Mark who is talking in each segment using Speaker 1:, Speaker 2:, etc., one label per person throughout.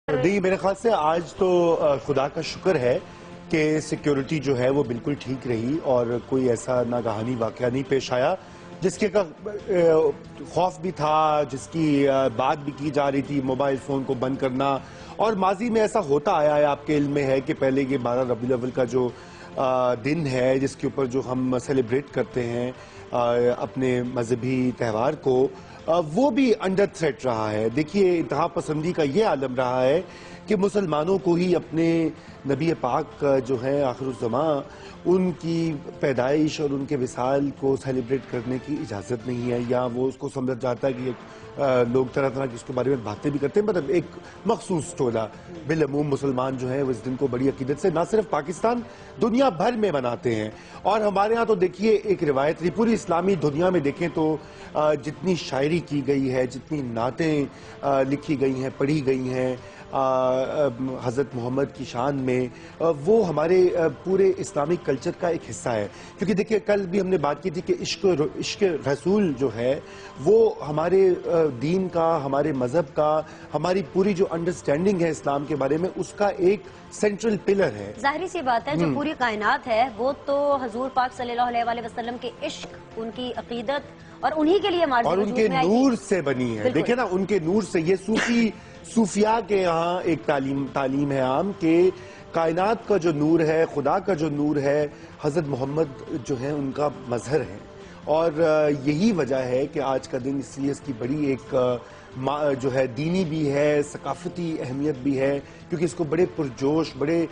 Speaker 1: نہیں، میرے خیال سے آج تو خدا کا شکر ہے کہ سیکیورٹی جو ہے وہ بالکل ٹھیک رہی اور کوئی ایسا ناگہانی واقعہ نہیں پیش آیا جس کے خوف بھی تھا، جس کی بات بھی کی جا رہی تھی موبائل فون کو بند کرنا، اور ماضی میں ایسا ہوتا آیا ہے، آپ کے علم میں ہے کہ پہلے یہ 12 ربیع الاول کا جو دن ہے جس کے اوپر جو ہم سیلیبریٹ کرتے ہیں اپنے مذہبی تہوار کو، وہ بھی انڈر تھریٹ رہا ہے۔ دیکھیے، انتہا پسندی کا یہ عالم رہا ہے کہ مسلمانوں کو ہی اپنے نبی پاک جو ہیں آخر الزماں، ان کی پیدائش اور ان کے وصال کو سیلیبریٹ کرنے کی اجازت نہیں ہے، یا وہ اس کو سمجھ جاتا ہے کہ لوگ طرح طرح کی اس کے بارے میں باتیں بھی کرتے ہیں، مطلب ایک مخصوص ٹولہ بالعموم مسلمان جو ہیں وہ اس دن کو بڑی عقیدت سے نہ صرف پاکستان، دنیا بھر میں مناتے ہیں۔ اور ہمارے ہاں تو دیکھیے ایک روایت رہی، پوری اسلامی دنیا میں دیکھیں تو جتنی شاعری کی گئی ہے، جتنی نعتیں لکھی گئی ہیں، پڑھی گئی ہیں حضرت محمد کی شان میں، وہ ہمارے پورے اسلامک کلچر کا ایک حصہ ہے۔ کیونکہ دیکھیں، کل بھی ہم نے بات کی تھی کہ عشق رسول جو ہے وہ ہمارے دین کا، ہمارے مذہب کا، ہماری پوری جو انڈرسٹینڈنگ ہے اسلام کے بارے میں، اس کا ایک سینٹرل پلر ہے۔
Speaker 2: ظاہری سی بات ہے، جو پوری کائنات ہے وہ تو حضور پاک صلی اللہ علیہ وسلم کے عشق، ان کی عقیدت اور انہی کے لیے
Speaker 1: اور ان کے نور سے بنی ہے۔ دیکھیں نا، ان کے نور سے، یہ صوفیاء کے یہاں ایک تعلیم ہے عام کہ کائنات کا جو نور ہے، خدا کا جو نور ہے، حضرت محمد جو ہے ان کا مظہر ہے۔ اور یہی وجہ ہے کہ آج کا دن اس لیے اس کی بڑی ایک جو ہے دینی بھی ہے، ثقافتی اہمیت بھی ہے، کیونکہ اس کو بڑے پرجوش، بڑے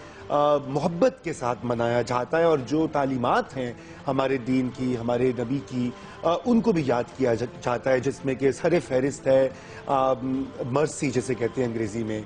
Speaker 1: محبت کے ساتھ منایا جاتا ہے، اور جو تعلیمات ہیں ہمارے دین کی، ہمارے نبی کی، ان کو بھی یاد کیا جاتا ہے، جس میں کہ سر فہرست ہے مرسی جسے کہتے ہیں انگریزی میں،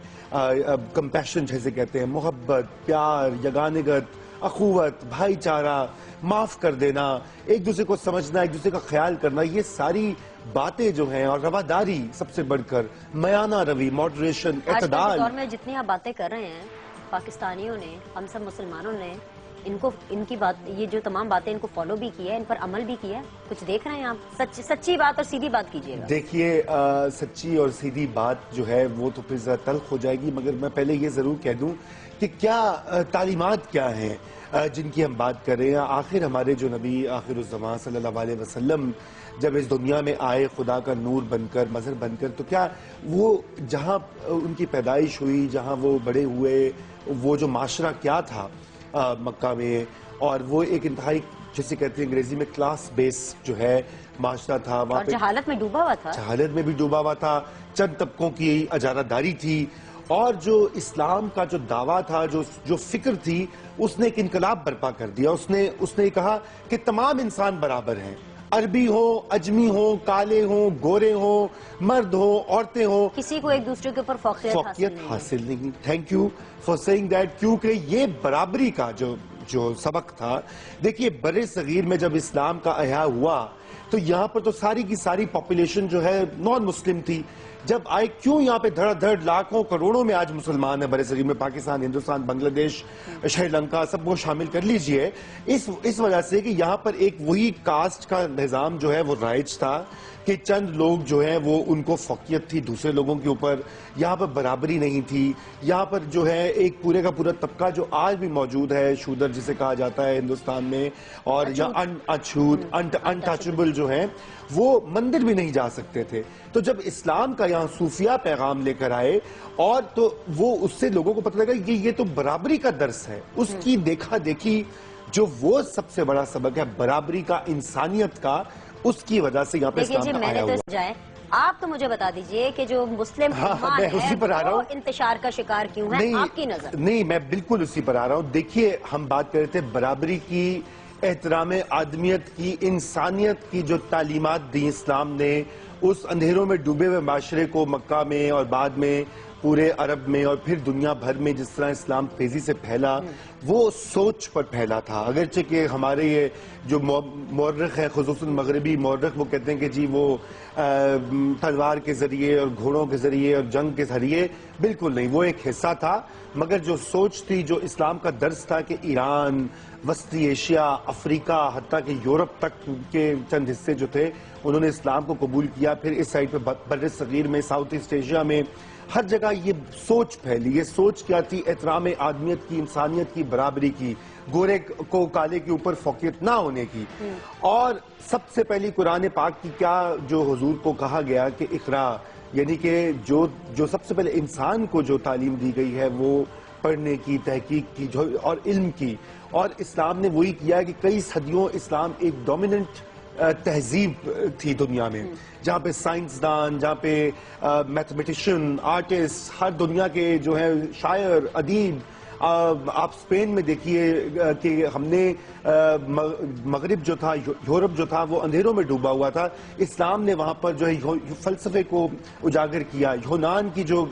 Speaker 1: کمپیشن جسے کہتے ہیں، محبت، پیار، یگانگت، اخوت، بھائی چارہ، معاف کر دینا، ایک دوسرے کو سمجھنا، ایک دوسرے کا خیال کرنا، یہ ساری باتیں جو ہیں، اور رواداری سب سے بڑھ کر، میانہ روی، ماڈریشن، اعتدال۔
Speaker 2: آج کے دور میں جتنی آپ باتیں کر رہے ہیں، پاکستانیوں نے، ہم سب مسلمانوں نے ان کی بات، یہ جو تمام باتیں ان کو فالو بھی کیا ہے، ان پر عمل بھی کیا ہے، کچھ دیکھ رہے ہیں آپ؟ سچی بات اور سیدھی بات کیجیے گا۔
Speaker 1: دیکھیے، سچی اور سیدھی بات جو ہے وہ تو پھر ذرا تلخ ہو جائے گی، مگر میں پہلے یہ ضرور کہہ دوں کہ کیا تعلیمات کیا ہیں جن کی ہم بات کر رہے ہیں۔ آخر ہمارے جو نبی آخر الزمان صلی اللہ علیہ وسلم جب اس دنیا میں آئے خدا کا نور بن کر، مظہر بن کر، تو کیا وہ جہاں ان کی پیدائش ہوئی، جہاں وہ بڑے ہوئے، وہ جو معاشرہ کیا تھا مکہ میں، اور وہ ایک انتہائی جسے کہتے ہیں انگریزی میں کلاس بیس جو ہے معاشرہ تھا، وہاں پہ
Speaker 2: جہالت میں ڈوبا ہوا تھا،
Speaker 1: جہالت میں بھی ڈوبا ہوا تھا، چند طبقوں کی اجارہ داری تھی، اور جو اسلام کا جو دعویٰ تھا، جو فکر تھی، اس نے ایک انقلاب برپا کر دیا۔ اس نے کہا کہ تمام انسان برابر ہیں، عربی ہوں، اجمی ہوں، کالے ہوں، گورے ہوں، مرد ہوں، عورتیں ہوں،
Speaker 2: کسی کو ایک دوسرے کے اوپر فوقیت
Speaker 1: حاصل نہیں۔ Thank you for seeing that, کیونکہ یہ برابری کا جو سبق تھا، دیکھیے بر صغیر میں جب اسلام کا احیا ہوا تو یہاں پر تو ساری کی ساری پاپولیشن جو ہے نان مسلم تھی۔ جب آئے، کیوں یہاں پہ دھڑ دھڑ لاکھوں کروڑوں میں آج مسلمان ہیں بر صغیر میں، پاکستان، ہندوستان، بنگلہ دیش، شری لنکا، سب کو شامل کر لیجئے، اس وجہ سے کہ یہاں پر ایک وہی کاسٹ کا نظام جو ہے وہ رائج تھا کہ چند لوگ جو ہیں وہ ان کو فوقیت تھی دوسرے لوگوں کے اوپر، یہاں پر برابری نہیں تھی۔ یہاں پر جو ہے ایک پورے کا پورا طبقہ جو آج بھی موجود ہے، شودر جسے کہا جاتا ہے ہندوستان میں، اور یا اچھوت، انٹچبل جو ہیں، وہ مندر بھی نہیں جا سکتے تھے۔ تو جب اسلام کا یہاں صوفیہ پیغام لے کر آئے، اور تو وہ اس سے لوگوں کو پتہ لگا کہ یہ تو برابری کا درس ہے، اس کی دیکھا دیکھی جو وہ سب سے بڑا سبق ہے برابری کا، انسانیت کا، اس کی وجہ سے یہاں پہ اسلام کا آیا ہوا۔
Speaker 2: آپ تو مجھے بتا دیجئے کہ جو مسلم امہ ہے وہ انتشار کا شکار کیوں ہے آپ کی نظر؟
Speaker 1: نہیں، میں بالکل اسی پر آ رہا ہوں۔ دیکھیے، ہم بات کر رہے تھے برابری کی، احترام آدمیت کی، انسانیت کی جو تعلیمات دی اسلام نے، اس اندھیروں میں ڈوبے ہوئے معاشرے کو مکہ میں اور بعد میں پورے عرب میں اور پھر دنیا بھر میں جس طرح اسلام تیزی سے پھیلا، وہ سوچ پر پھیلا تھا۔ اگرچہ کہ ہمارے یہ جو مورخ ہے، خصوصاً مغربی مورخ، وہ کہتے ہیں کہ جی وہ تلوار کے ذریعے اور گھوڑوں کے ذریعے اور جنگ کے ذریعے، بالکل نہیں، وہ ایک حصہ تھا، مگر جو سوچ تھی، جو اسلام کا درس تھا کہ ایران، وسطی ایشیا، افریقہ، حتیٰ کہ یورپ تک کے چند حصے جو تھے، انہوں نے اسلام کو قبول کیا۔ پھر اس سائڈ پہ بر صغیر میں، ساؤتھ ایسٹ ایشیا میں ہر جگہ یہ سوچ پھیلی. یہ سوچ کیا تھی؟ احترام آدمیت کی، انسانیت کی، برابری کی، گورے کو کالے کے اوپر فوقیت نہ ہونے کی. اور سب سے پہلی قرآن پاک کی کیا جو حضور کو کہا گیا کہ اقرا، یعنی کہ جو سب سے پہلے انسان کو جو تعلیم دی گئی ہے وہ پڑھنے کی، تحقیق کی اور علم کی. اور اسلام نے وہی کیا کہ کئی صدیوں اسلام ایک ڈومیننٹ تہذیب تھی دنیا میں، جہاں پہ سائنسدان، جہاں پہ میتھمیٹیشین، آرٹسٹ، ہر دنیا کے جو ہیں شاعر، ادیب. آپ اسپین میں دیکھیے کہ ہم نے مغرب جو تھا، یورپ جو تھا، وہ اندھیروں میں ڈوبا ہوا تھا. اسلام نے وہاں پر جو ہے فلسفے کو اجاگر کیا. یونان کی جو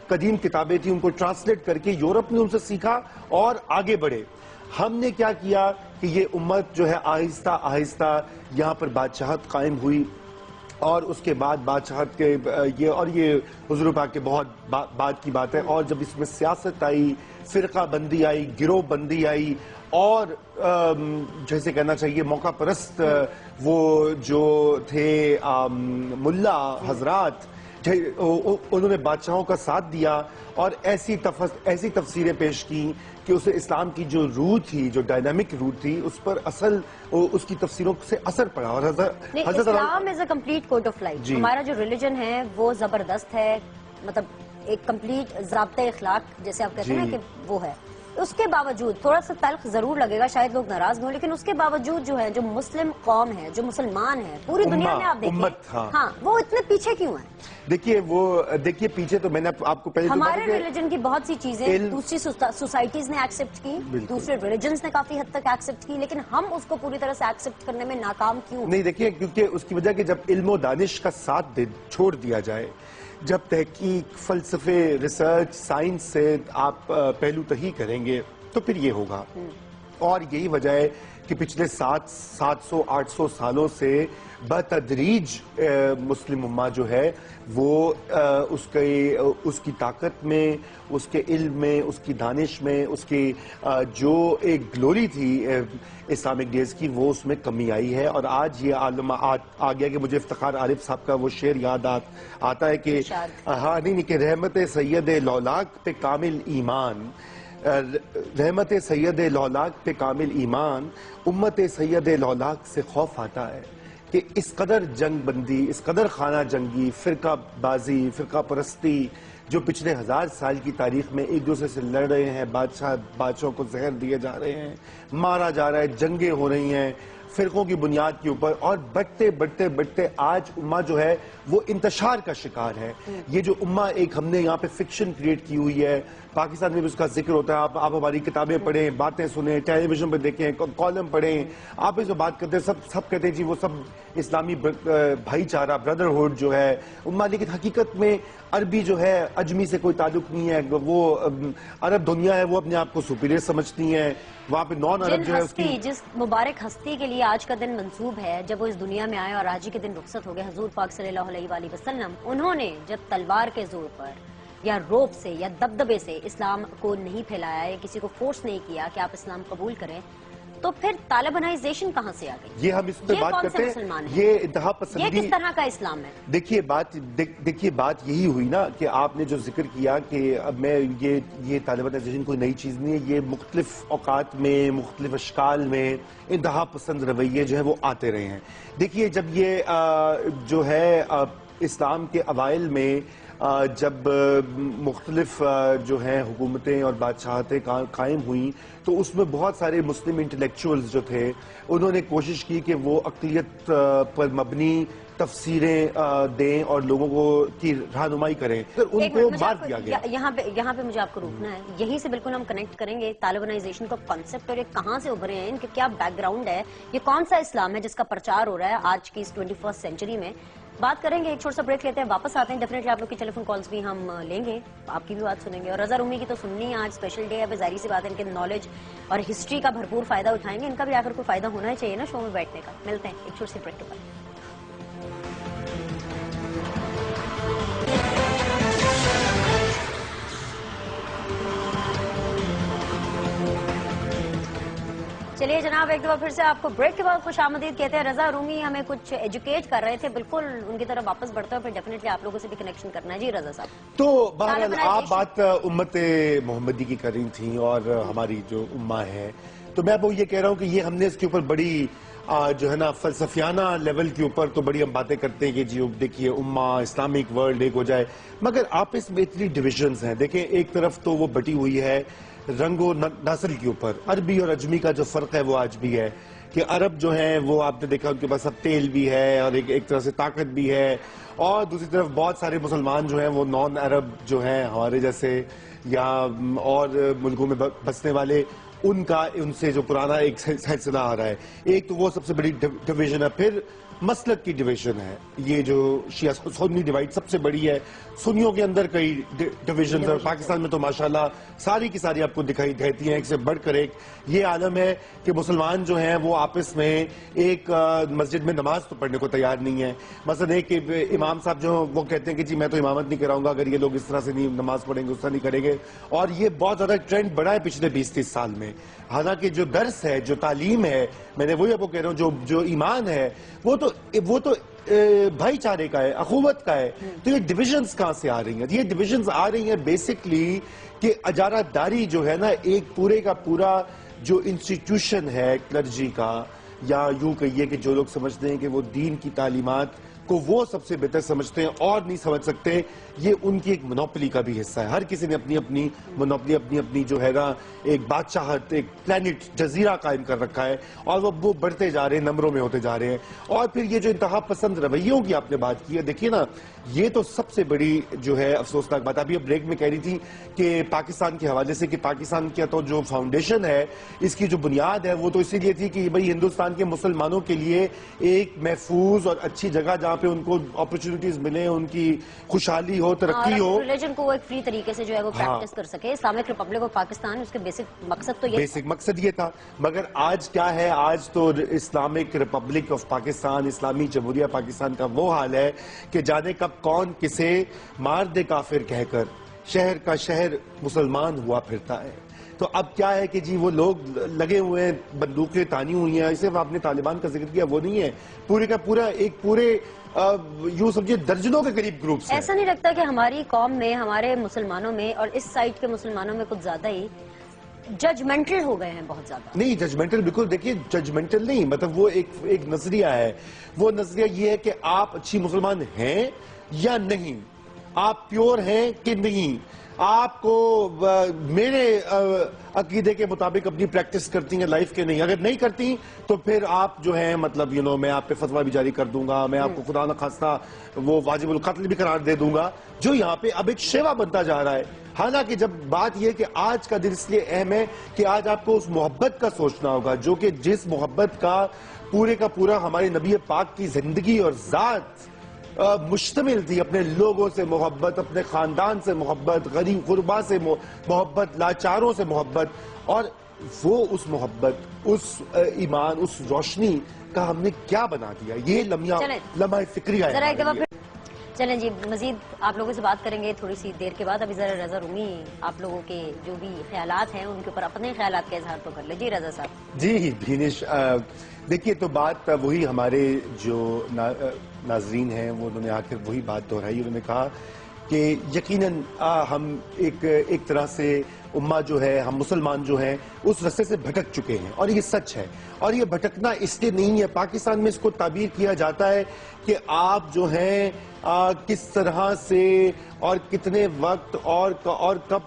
Speaker 1: قدیم کتابیں تھیں ان کو ٹرانسلیٹ کر کے یورپ نے ان سے سیکھا اور آگے بڑھے. ہم نے کیا کیا کہ یہ امت جو ہے آہستہ آہستہ یہاں پر بادشاہت قائم ہوئی. اور اس کے بعد بادشاہت کے یہ حضور پاک کے بہت بعد کی بات ہے. اور جب اس میں سیاست آئی، فرقہ بندی آئی، گروہ بندی آئی، اور جیسے کہنا چاہیے موقع پرست وہ جو تھے ملا حضرات، انہوں نے بادشاہوں کا ساتھ دیا اور ایسی تفسیریں پیش کی کہ اسے اسلام کی جو روح تھی، جو ڈائنامک روح تھی، اس پر اس کی تفسیروں سے اثر پڑا. اور حضرت
Speaker 2: Islam is a complete code of life. ہمارا جو ریلیجن ہے وہ زبردست ہے، مطلب ایک کمپلیٹ ضابطۂ اخلاق جیسے آپ کہتے ہیں نا کہ وہ ہے. اس کے باوجود تھوڑا سا تلخ ضرور لگے گا، شاید لوگ ناراض ہوں، لیکن اس کے باوجود جو ہے جو مسلم قوم ہے، جو مسلمان ہے پوری دنیا میں آپ دیکھیں، ہاں وہ اتنے پیچھے کیوں ہیں؟
Speaker 1: دیکھیے پیچھے تو میں نے آپ کو پہلے
Speaker 2: ہمارے ریلیجن کی بہت سی چیزیں دوسری سوسائٹیز نے ایکسپٹ کی، دوسرے ریلیجنز نے کافی حد تک ایکسپٹ کی، لیکن ہم اس کو پوری طرح سے ایکسپٹ کرنے میں ناکام کیوں؟
Speaker 1: نہیں دیکھیے، کیونکہ اس کی وجہ کہ جب علم و دانش کا ساتھ چھوڑ دیا جائے، جب تحقیق، فلسفے، ریسرچ، سائنس سے آپ پہلو تہی کریں گے تو پھر یہ ہوگا. اور یہی وجہ ہے کہ پچھلے 700-800 سالوں سے بتدریج مسلم امہ جو ہے وہ اس کی طاقت میں، اس کے علم میں، اس کی دانش میں، اس کی جو ایک گلوری تھی اسلامک ڈیز کی، وہ اس میں کمی آئی ہے. اور آج یہ عالم آ گیا کہ مجھے افتخار عارف صاحب کا وہ شعر یاد آتا ہے کہ ہاں نہیں کہ رحمت سید لولاک پہ کامل ایمان، رحمت سید لولاک پہ کامل ایمان، امت سید لولاک سے خوف آتا ہے کہ اس قدر جنگ بندی، اس قدر خانہ جنگی، فرقہ بازی، فرقہ پرستی جو پچھلے 1000 سال کی تاریخ میں ایک دوسرے سے لڑ رہے ہیں، بادشاہوں کو زہر دیے جا رہے ہیں، مارا جا رہا ہے، جنگیں ہو رہی ہیں فرقوں کی بنیاد کے اوپر، اور بڑھتے آج امہ جو ہے وہ انتشار کا شکار ہے. یہ جو امہ ایک ہم نے یہاں پہ فکشن کریٹ کی ہوئی ہے، پاکستان میں بھی اس کا ذکر ہوتا ہے. آپ ہماری کتابیں پڑھیں، باتیں سنیں، ٹیلی ویژن پہ دیکھیں، کالم پڑھیں، آپ اس میں بات کرتے ہیں، سب کہتے ہیں جی وہ سب اسلامی بھائی چارہ، بردرہڈ جو ہے امہ، لیکن حقیقت میں عربی جو ہے اجمی سے کوئی تعلق نہیں ہے. وہ عرب دنیا ہے وہ اپنے آپ کو سپیریئر سمجھتی ہیں، وہاں پہ نان عرب جو ہے اس کی
Speaker 2: جس مبارک ہستی کے لیے آج کا دن منسوب ہے، جب وہ اس دنیا میں آئے اور آج ہی کے دن رخصت ہو گئے، حضور پاک صلی اللہ علیہ وآلہ وسلم، انہوں نے جب تلوار کے زور پر یا روب سے یا دبدبے سے اسلام کو نہیں پھیلایا، یا کسی کو فورس نہیں کیا کہ آپ اسلام قبول کریں، تو پھر طالبانائزیشن کہاں سے آ گئی؟
Speaker 1: یہ ہم اس پہ بات کرتے ہیں، یہ انتہا پسندی،
Speaker 2: یہ کس طرح کا اسلام ہے؟
Speaker 1: دیکھیے بات یہی ہوئی نا کہ آپ نے جو ذکر کیا کہ اب میں یہ طالبانائزیشن کوئی نئی چیز نہیں ہے، یہ مختلف اوقات میں، مختلف اشکال میں انتہا پسند رویے جو ہے وہ آتے رہے ہیں. دیکھیے جب یہ جو ہے اسلام کے اوائل میں جب مختلف جو ہیں حکومتیں اور بادشاہتیں قائم ہوئیں تو اس میں بہت سارے مسلم انٹلیکچوئلز جو تھے انہوں نے کوشش کی کہ وہ اقلیت پر مبنی تفسیریں دیں اور لوگوں کو کی رہنمائی کریں، پھر ان کو مار دیا گیا.
Speaker 2: یہاں پہ مجھے آپ کو روکنا ہے، یہی سے بالکل ہم کنیکٹ کریں گے طالبانائزیشن کا کانسیپٹ اور یہ کہاں سے ابھرے ہیں، ان کے کیا بیک گراؤنڈ ہے، یہ کون سا اسلام ہے جس کا پرچار ہو رہا ہے آج کی اس 21 سینچری میں. بات کریں گے، ایک چھوٹا سا بریک لیتے ہیں، واپس آتے ہیں. ڈیفینیٹلی آپ لوگ کی ٹیلی فون کالز بھی ہم لیں گے، آپ کی بھی بات سنیں گے. اور رضا رومی کی تو سننی ہے، آج اسپیشل ڈے ہے، ظاہری سی بات ہے ان کے نالج اور ہسٹری کا بھرپور فائدہ اٹھائیں گے. ان کا بھی آخر کوئی فائدہ ہونا چاہیے نا شو میں بیٹھنے کا. ملتے ہیں ایک چھوٹی سی بریک کے بعد. چلیے جناب ایک دفعہ پھر سے آپ کو بریک کے بعد خوش آمدید کہتے ہیں. رضا رومی ہمیں کچھ ایجوکیٹ کر رہے تھے, بالکل ان کی طرف واپس بڑھتے ہیں, پھر ڈیفینیٹلی آپ لوگوں سے بھی کنیکشن کرنا ہے. جی رضا صاحب,
Speaker 1: تو بہرحال آپ بات امت محمدی کی کر رہی تھیں اور ہماری جو امہ ہے, تو میں وہ یہ کہہ رہا ہوں کہ یہ ہم نے اس کے اوپر بڑی جو ہے نا فلسفیانہ لیول کے اوپر تو بڑی ہم باتیں کرتے ہیں کہ جی دیکھیے امہ اسلامک ورلڈ ایک ہو جائے, مگر آپس میں اتنی ڈویژنز ہیں. دیکھیں ایک طرف تو وہ بٹی ہوئی ہے رنگ و نسل کے اوپر, عربی اور عجمی کا جو فرق ہے وہ آج بھی ہے کہ عرب جو ہیں وہ آپ نے دیکھا ان کے پاس اب تیل بھی ہے اور ایک طرح سے طاقت بھی ہے, اور دوسری طرف بہت سارے مسلمان جو ہیں وہ نان عرب جو ہیں ہمارے جیسے یا اور ملکوں میں بسنے والے, ان سے جو پرانا ایک سلسلہ آ رہا ہے. ایک تو وہ سب سے بڑی ڈویژن ہے. پھر مسلک کی ڈویژن ہے, یہ جو شیعہ سنی ڈیوائیڈ سب سے بڑی ہے. سنیوں کے اندر کئی ڈویژنز ہیں, پاکستان میں تو ماشاءاللہ ساری کی ساری آپ کو دکھائی دیتی ہیں ایک سے بڑھ کر ایک. یہ عالم ہے کہ مسلمان جو ہیں وہ آپس میں ایک مسجد میں نماز تو پڑھنے کو تیار نہیں ہے. مثلا ایک امام صاحب جو وہ کہتے ہیں کہ جی میں تو امامت نہیں کراؤں گا اگر یہ لوگ اس طرح سے نہیں نماز پڑھیں گے, اس طرح نہیں کریں گے, اور یہ بہت زیادہ ٹرینڈ بڑھا ہے پچھلے 20-30 سال میں. حالانکہ جو درس ہے, جو تعلیم ہے, میں نے وہی آپ کو کہہ رہا ہوں, جو ایمان ہے وہ تو بھائی چارے کا ہے, اخوت کا ہے. تو یہ ڈویژنز کہاں سے آ رہی ہیں؟ یہ ڈویژنز آ رہی ہیں بیسکلی کہ اجارہ داری جو ہے نا ایک پورے کا پورا جو انسٹیٹیوشن ہے کلرجی کا, یا یوں کہیے کہ جو لوگ سمجھتے ہیں کہ وہ دین کی تعلیمات کو وہ سب سے بہتر سمجھتے ہیں اور نہیں سمجھ سکتے, یہ ان کی ایک منوپلی کا بھی حصہ ہے. ہر کسی نے اپنی اپنی منوپلی, اپنی جو ہے نا ایک بادشاہت, ایک پلانٹ جزیرہ قائم کر رکھا ہے, اور وہ بڑھتے جا رہے ہیں, نمبروں میں ہوتے جا رہے ہیں. اور پھر یہ جو انتہا پسند رویوں کی آپ نے بات کی ہے, دیکھیے نا یہ تو سب سے بڑی جو ہے افسوسناک بات. ابھی بریک میں کہہ رہی تھی کہ پاکستان کے حوالے سے کہ پاکستان کا تو جو فاؤنڈیشن ہے, اس کی جو بنیاد ہے وہ تو اسی لیے تھی کہ بھئی ہندوستان کے مسلمانوں کے لیے ایک محفوظ اور اچھی جگہ جہاں پہ ان کو اپرچونٹیز ملیں, ان کی خوشحالی ہو, ترقی ہو,
Speaker 2: ریلیجن کو وہ ایک فری طریقے سے جو ہے وہ پریکٹس کر سکے. اسلامک ریپبلک آف پاکستان اس کے بیسک مقصد تو یہ
Speaker 1: بیسک مقصد یہ تھا. مگر آج کیا ہے, آج تو اسلامک ریپبلک آف پاکستان, اسلامی جمہوریہ پاکستان کا وہ حال ہے کہ جانے کب کون کسے مار دے کافر کہہ کر شہر کا شہر مسلمان ہوا پھرتا ہے. تو اب کیا ہے کہ جی وہ لوگ لگے ہوئے ہیں, بندوقیں تانی ہوئی ہیں. اسے آپ نے طالبان کا ذکر کیا, وہ نہیں ہے, پورے کا پورا ایک پورے یوں سمجھے درجنوں کے قریب گروپس ہیں.
Speaker 2: ایسا نہیں لگتا کہ ہماری قوم میں, ہمارے مسلمانوں میں اور اس سائٹ کے مسلمانوں میں کچھ زیادہ ہی ججمنٹل ہو گئے ہیں, بہت زیادہ؟
Speaker 1: نہیں ججمنٹل بالکل, دیکھیے ججمنٹل نہیں, مطلب وہ ایک نظریہ ہے. وہ نظریہ یہ ہے کہ آپ اچھی مسلمان ہیں یا نہیں, آپ پیور ہیں کہ نہیں, آپ کو میرے عقیدے کے مطابق اپنی پریکٹس کرتی ہیں لائف کے نہیں, اگر نہیں کرتی تو پھر آپ جو ہیں مطلب میں آپ پہ فتویٰ بھی جاری کر دوں گا, میں آپ کو خدا نخواستہ وہ واجب القتل بھی قرار دے دوں گا, جو یہاں پہ اب ایک شیوا بنتا جا رہا ہے. حالانکہ جب بات یہ کہ آج کا دن اس لیے اہم ہے کہ آج آپ کو اس محبت کا سوچنا ہوگا جو کہ جس محبت کا پورا ہمارے نبی پاک کی زندگی اور ذات مشتمل تھی. اپنے لوگوں سے محبت, اپنے خاندان سے محبت, غریب غربا سے محبت, لاچاروں سے محبت, اور وہ اس محبت, اس ایمان, اس روشنی کا ہم نے کیا بنا دیا. یہ لمحہ فکری ہے.
Speaker 2: چلیں جی, مزید آپ لوگوں سے بات کریں گے تھوڑی سی دیر کے بعد. ابھی ذرا رضا رومی آپ لوگوں کے جو بھی خیالات ہیں ان کے اوپر اپنے خیالات کا اظہار تو کر لیں. جی رضا صاحب.
Speaker 1: جی بھینش, دیکھیے تو بات وہی ہمارے جو ناظرین ہیں وہ انہوں نے آ کر وہی بات دہرائی. انہوں نے کہا کہ یقیناً ہم ایک طرح سے امہ جو ہے, ہم مسلمان جو ہیں اس رستے سے بھٹک چکے ہیں, اور یہ سچ ہے. اور یہ بھٹکنا اس لیے نہیں ہے, پاکستان میں اس کو تعبیر کیا جاتا ہے کہ آپ جو ہیں کس طرح سے اور کتنے وقت اور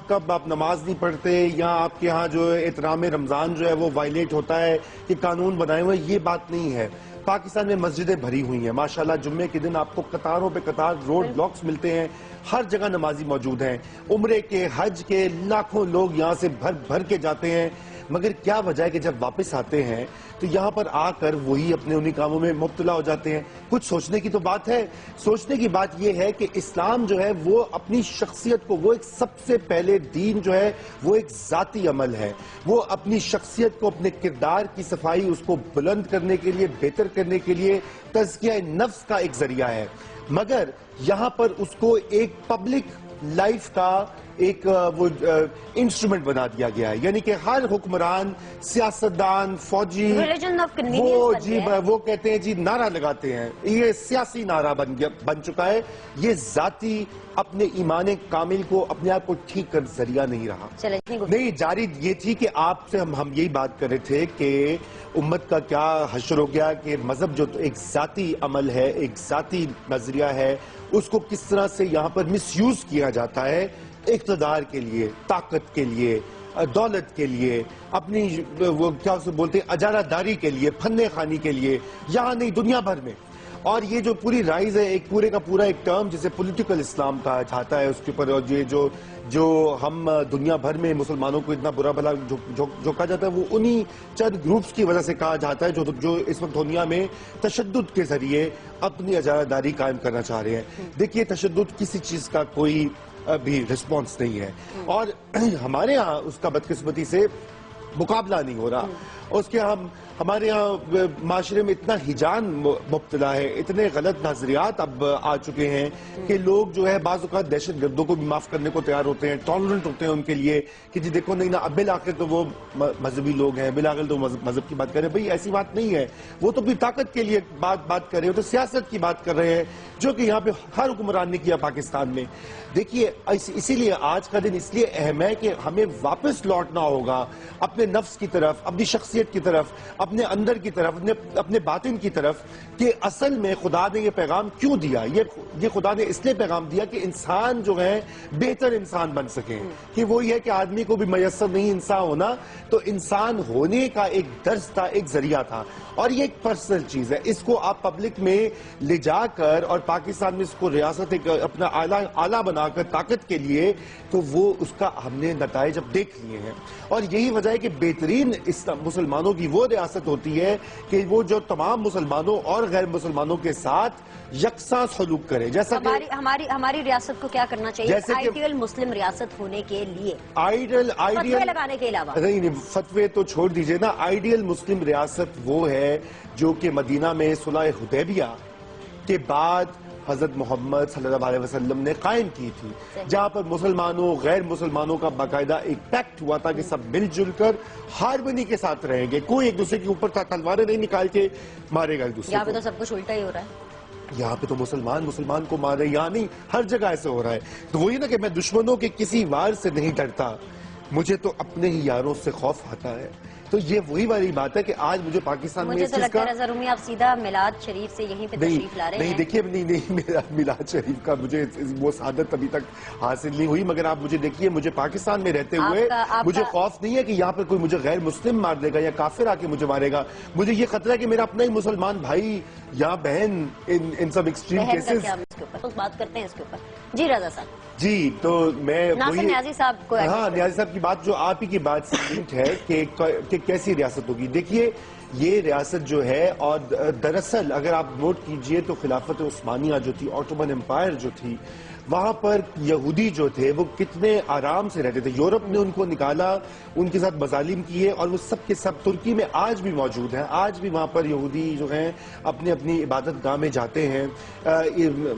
Speaker 1: کب آپ نماز نہیں پڑھتے, یا آپ کے ہاں جو احترام رمضان جو ہے وہ وائلیٹ ہوتا ہے, کہ قانون بنائے ہوئے. یہ بات نہیں ہے. پاکستان میں مسجدیں بھری ہوئی ہیں ماشاءاللہ. جمعے کے دن آپ کو قطاروں پہ قطار روڈ بلاکس ملتے ہیں, ہر جگہ نمازی موجود ہیں. عمرے کے, حج کے لاکھوں لوگ یہاں سے بھر کے جاتے ہیں. مگر کیا وجہ ہے کہ جب واپس آتے ہیں تو یہاں پر آ کر وہی اپنے انہی کاموں میں مبتلا ہو جاتے ہیں. کچھ سوچنے کی تو بات ہے. سوچنے کی بات یہ ہے کہ اسلام جو ہے وہ اپنی شخصیت کو, وہ ایک سب سے پہلے دین جو ہے وہ ایک ذاتی عمل ہے. وہ اپنی شخصیت کو, اپنے کردار کی صفائی, اس کو بلند کرنے کے لیے, بہتر کرنے کے لیے تزکیہ نفس کا ایک ذریعہ ہے. مگر یہاں پر اس کو ایک پبلک لائف کا ایک وہ انسٹرومنٹ بنا دیا گیا ہے، یعنی کہ ہر حکمران، سیاستدان، فوجی
Speaker 2: Religion of convenience
Speaker 1: وہ
Speaker 2: بن
Speaker 1: جی
Speaker 2: گیا ہے۔
Speaker 1: وہ کہتے ہیں جی نعرہ لگاتے ہیں، یہ سیاسی نعرہ بن چکا ہے، یہ ذاتی اپنے ایمان کامل کو اپنے آپ کو ٹھیک کر ذریعہ نہیں رہا۔
Speaker 2: چلیں
Speaker 1: نہیں، جاری یہ تھی کہ آپ سے ہم یہی بات کر رہے تھے کہ امت کا کیا حشر ہو گیا کہ مذہب جو ایک ذاتی عمل ہے، ایک ذاتی نظریہ ہے، اس کو کس طرح سے یہاں پر مس یوز کیا جاتا ہے اقتدار کے لیے، طاقت کے لیے، دولت کے لیے، اپنی وہ کیا اسے بولتے ہیں اجارہ داری کے لیے، پھنے خانی کے لیے، یہاں نہیں دنیا بھر میں۔ اور یہ جو پوری رائز ہے ایک پورے کا پورا ایک ٹرم جسے پولیٹیکل اسلام کہا جاتا ہے، اس کے اوپر یہ جو ہم دنیا بھر میں مسلمانوں کو اتنا برا بھلا جو کہا جاتا ہے وہ انہی چند گروپس کی وجہ سے کہا جاتا ہے جو اس وقت دنیا میں تشدد کے ذریعے اپنی اجارہ داری قائم کرنا چاہ رہے ہیں۔ دیکھیے تشدد کسی چیز کا کوئی بھی رسپانس نہیں ہے، اور ہمارے ہاں اس کا بدقسمتی سے مقابلہ نہیں ہو رہا۔ اس کے ہمارے ہاں معاشرے میں اتنا ہجان مبتلا ہے، اتنے غلط نظریات اب آ چکے ہیں کہ لوگ جو ہے بعض اوقات دہشت گردوں کو بھی معاف کرنے کو تیار ہوتے ہیں، ٹالرنٹ ہوتے ہیں ان کے لیے کہ جی دیکھو نہیں نا، اب بالآخر تو وہ مذہبی لوگ ہیں، بالآخر تو مذہب کی بات کر رہے ہیں۔ بھئی ایسی بات نہیں ہے، وہ تو اپنی طاقت کے لیے بات کر رہے ہیں، تو سیاست کی بات کر رہے ہیں جو کہ یہاں پہ ہر حکمران نے کیا پاکستان میں۔ دیکھیے اسی لیے آج کا دن اس لیے اہم ہے کہ ہمیں واپس لوٹنا ہوگا اپنے نفس کی طرف، اپنی شخصیت کی طرف، اپنے اندر کی طرف، اپنے باطن کی طرف، کہ اصل میں خدا نے یہ پیغام کیوں دیا۔ یہ خدا نے اس لیے پیغام دیا کہ انسان جو ہے بہتر انسان بن سکے، کہ وہ یہ ہے کہ آدمی کو بھی میسر نہیں انسان ہونا، تو انسان ہونے کا ایک درس تھا، ایک ذریعہ تھا، اور یہ ایک پرسنل چیز ہے۔ اس کو آپ پبلک میں لے جا کر اور پاکستان میں اس کو ریاست ایک اپنا آلہ بنا کر طاقت کے لیے، تو وہ اس کا ہم نے نتائج اب دیکھ لیے ہیں۔ اور یہی وجہ ہے کہ بہترین مسلمانوں کی وہ ریاست ہوتی ہے کہ وہ جو تمام مسلمانوں اور غیر مسلمانوں کے ساتھ یکساں سلوک کرے، جیسا کہ
Speaker 2: ہماری ریاست کو کیا کرنا چاہیے
Speaker 1: جیسے کہ
Speaker 2: آئیڈیل مسلم ریاست ہونے کے لیے،
Speaker 1: آئیڈیل
Speaker 2: فتوے لگانے کے علاوہ؟
Speaker 1: نہیں فتوے تو چھوڑ دیجئے نا، آئیڈیل مسلم ریاست وہ ہے جو کہ مدینہ میں صلح حدیبیہ کے بعد حضرت محمد صلی اللہ علیہ وسلم نے قائم کی تھی، جہاں پر مسلمانوں غیر مسلمانوں کا باقاعدہ ایک پیکٹ ہوا تھا کہ سب مل جل کر ہارمنی کے ساتھ رہیں گے، کوئی ایک دوسرے کے اوپر تلواریں نہیں نکال کے مارے گا ایک دوسرے
Speaker 2: یہاں پہ
Speaker 1: کو۔
Speaker 2: تو سب کچھ الٹا ہی ہو رہا ہے۔
Speaker 1: یہاں پہ تو مسلمان کو مار رہے ہیں، یہاں نہیں، ہر جگہ ایسے ہو رہا ہے۔ تو وہی نا کہ میں دشمنوں کے کسی وار سے نہیں ڈرتا، مجھے تو اپنے ہی یاروں سے خوف آتا ہے۔ تو یہ وہی والی بات ہے کہ آج مجھے پاکستان میں
Speaker 2: مجھے
Speaker 1: اس
Speaker 2: تو
Speaker 1: چیز
Speaker 2: لگتا
Speaker 1: کا
Speaker 2: ہے رضا رومی آپ سیدھا میلاد شریف سے یہیں پہ تشریف لا رہے
Speaker 1: نہیں
Speaker 2: ہیں۔
Speaker 1: دیکھیے نہیں میلاد شریف کا مجھے وہ سعادت ابھی تک حاصل نہیں ہوئی، مگر آپ مجھے دیکھیے، مجھے پاکستان میں رہتے ہوئے مجھے خوف نہیں ہے کہ یہاں پر کوئی مجھے غیر مسلم مار دے گا یا کافر آ کے مجھے مارے گا۔ مجھے یہ خطرہ ہے کہ میرا اپنا ہی مسلمان بھائی یا بہن ان سب ایکسٹریم کیسز۔
Speaker 2: اس کے اوپر بات کرتے ہیں اس کے اوپر۔ جی رضا صاحب
Speaker 1: جی تو میں
Speaker 2: ناصر نیازی صاحب کو
Speaker 1: ہاں نیازی صاحب کی بات جو آپ ہی کی بات سے لنکڈ ہے کہ کیسی ریاست ہوگی۔ دیکھیے یہ ریاست جو ہے، اور دراصل اگر آپ نوٹ کیجئے تو خلافت عثمانیہ جو تھی، آٹومن امپائر جو تھی، وہاں پر یہودی جو تھے وہ کتنے آرام سے رہتے تھے۔ یورپ نے ان کو نکالا، ان کے ساتھ مظالم کیے، اور وہ سب کے سب ترکی میں آج بھی موجود ہیں۔ آج بھی وہاں پر یہودی جو ہیں اپنی عبادت گاہ میں جاتے ہیں،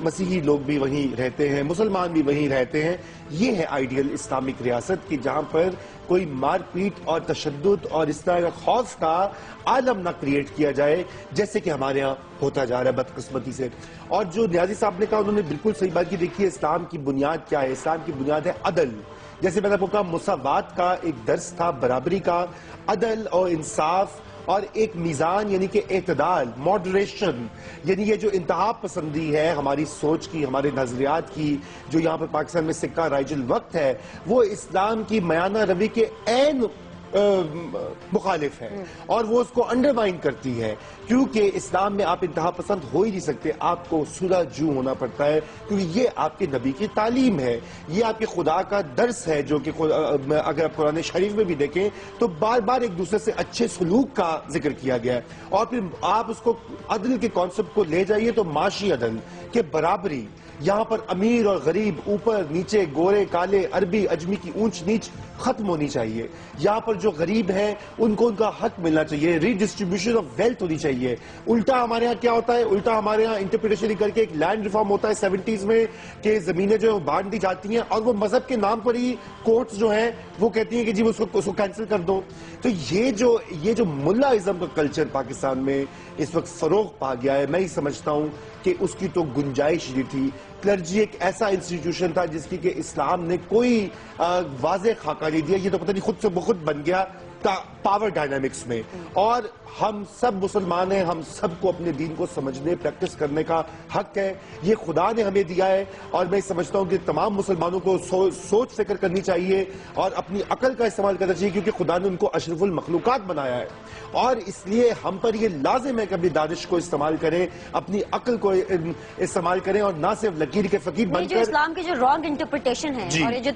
Speaker 1: مسیحی لوگ بھی وہیں رہتے ہیں، مسلمان بھی وہیں رہتے ہیں۔ یہ ہے آئیڈیل اسلامک ریاست کہ جہاں پر کوئی مار پیٹ اور تشدد اور اس طرح کا خوف کا عالم نہ کریٹ کیا جائے، جیسے کہ ہمارے ہاں ہوتا جا رہا ہے بدقسمتی سے۔ اور جو نیازی صاحب نے کہا، انہوں نے بالکل صحیح بات کی۔ دیکھیے اسلام کی بنیاد کیا ہے؟ اسلام کی بنیاد ہے عدل۔ جیسے میں نے آپ کو کہا مساوات کا ایک درس تھا، برابری کا، عدل اور انصاف، اور ایک میزان یعنی کہ اعتدال، ماڈریشن، یعنی یہ جو انتہا پسندی ہے ہماری سوچ کی، ہمارے نظریات کی، جو یہاں پر پاکستان میں سکہ رائج الوقت ہے، وہ اسلام کی میانہ روی کے عین مخالف ہے، اور وہ اس کو انڈرمائن کرتی ہے، کیونکہ اسلام میں آپ انتہا پسند ہو ہی نہیں سکتے، آپ کو صلح جو ہونا پڑتا ہے، کیونکہ یہ آپ کے نبی کی تعلیم ہے، یہ آپ کے خدا کا درس ہے، جو کہ اگر آپ قرآن شریف میں بھی دیکھیں تو بار بار ایک دوسرے سے اچھے سلوک کا ذکر کیا گیا ہے۔ اور پھر آپ اس کو عدل کے کانسیپٹ کو لے جائیے تو معاشی عدل کہ برابری، یہاں پر امیر اور غریب، اوپر نیچے، گورے کالے، عربی اجمی کی اونچ نیچ ختم ہونی چاہیے. یہاں پر جو غریب ہیں ان کو ان کا حق ملنا چاہیے. ری ڈسٹریبیوشن آف ویلتھ ہونی چاہیے. الٹا ہمارے ہاں کیا ہوتا ہے؟ الٹا ہمارے ہاں انٹرپریٹیشن کر کے ایک لینڈ ریفارم ہوتا ہے 70s میں کہ زمینیں جو ہے بانٹ دی جاتی ہیں اور وہ مذہب کے نام پر ہی کورٹس جو ہیں وہ کہتی ہیں کہ جی اس کو کینسل کر دو. تو یہ جو ملا ازم کا کلچر پاکستان میں اس وقت فروغ پا گیا ہے، میں ہی سمجھتا ہوں کہ اس کی تو گنجائش نہیں تھی. کلرجی ایک ایسا انسٹیٹیوشن تھا جس کی کہ اسلام نے کوئی واضح خاکہ نہیں دیا. یہ تو پتہ نہیں خود سے بخود بن گیا پاور ڈائنامکس میں. اور ہم سب مسلمان ہیں، ہم سب کو اپنے دین کو سمجھنے پریکٹس کرنے کا حق ہے. یہ خدا نے ہمیں دیا ہے اور میں سمجھتا ہوں کہ تمام مسلمانوں کو سوچ فکر کرنی چاہیے اور اپنی عقل کا استعمال کرنا چاہیے، کیونکہ خدا نے ان کو اشرف المخلوقات بنایا ہے. اور اس لیے ہم پر یہ لازم ہے کہ اپنی دانش کو استعمال کریں، اپنی عقل کو استعمال کریں اور نہ صرف لکیر کے فقیر بن
Speaker 2: جو
Speaker 1: کر.
Speaker 2: اسلام کی جو رانگ انٹرپریٹیشن ہے
Speaker 1: جی.
Speaker 2: اور یہ جو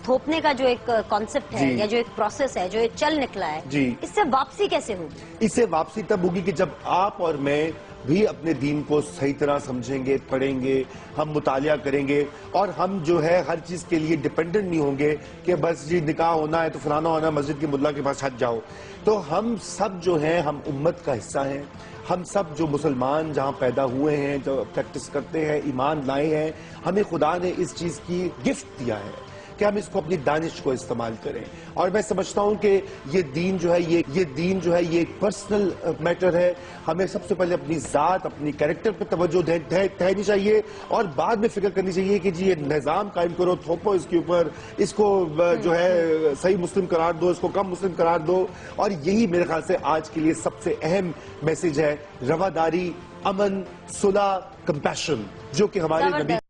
Speaker 2: تھوپنے کا جو ایک کانسیپٹ ہے
Speaker 1: جی.
Speaker 2: یا جو ایک پروسیس ہے جو یہ چل نکلا ہے،
Speaker 1: جی.
Speaker 2: اس سے واپسی کیسے ہوگی؟
Speaker 1: اس سے واپسی تب ہوگی کہ جب آپ اور میں بھی اپنے دین کو صحیح طرح سمجھیں گے، پڑھیں گے، ہم مطالعہ کریں گے اور ہم جو ہے ہر چیز کے لیے ڈیپینڈنٹ نہیں ہوں گے کہ بس جی نکاح ہونا ہے تو فلانا ہونا ہے، مسجد کے ملا کے پاس ہٹ جاؤ. تو ہم سب جو ہیں ہم امت کا حصہ ہیں. ہم سب جو مسلمان جہاں پیدا ہوئے ہیں، جو پریکٹس کرتے ہیں، ایمان لائے ہیں، ہمیں خدا نے اس چیز کی گفٹ دیا ہے کہ ہم اس کو اپنی دانش کو استعمال کریں. اور میں سمجھتا ہوں کہ یہ دین جو ہے یہ ایک پرسنل میٹر ہے. ہمیں سب سے پہلے اپنی ذات، اپنی کیریکٹر پہ توجہ دینی چاہیے اور بعد میں فکر کرنی چاہیے کہ جی یہ نظام قائم کرو، تھوپو اس کے اوپر، اس کو جو ہے صحیح مسلم قرار دو، اس کو کم مسلم قرار دو. اور یہی میرے خیال سے آج کے لیے سب سے اہم میسج ہے: رواداری، امن، صلح، کمپیشن، جو کہ ہمارے نبی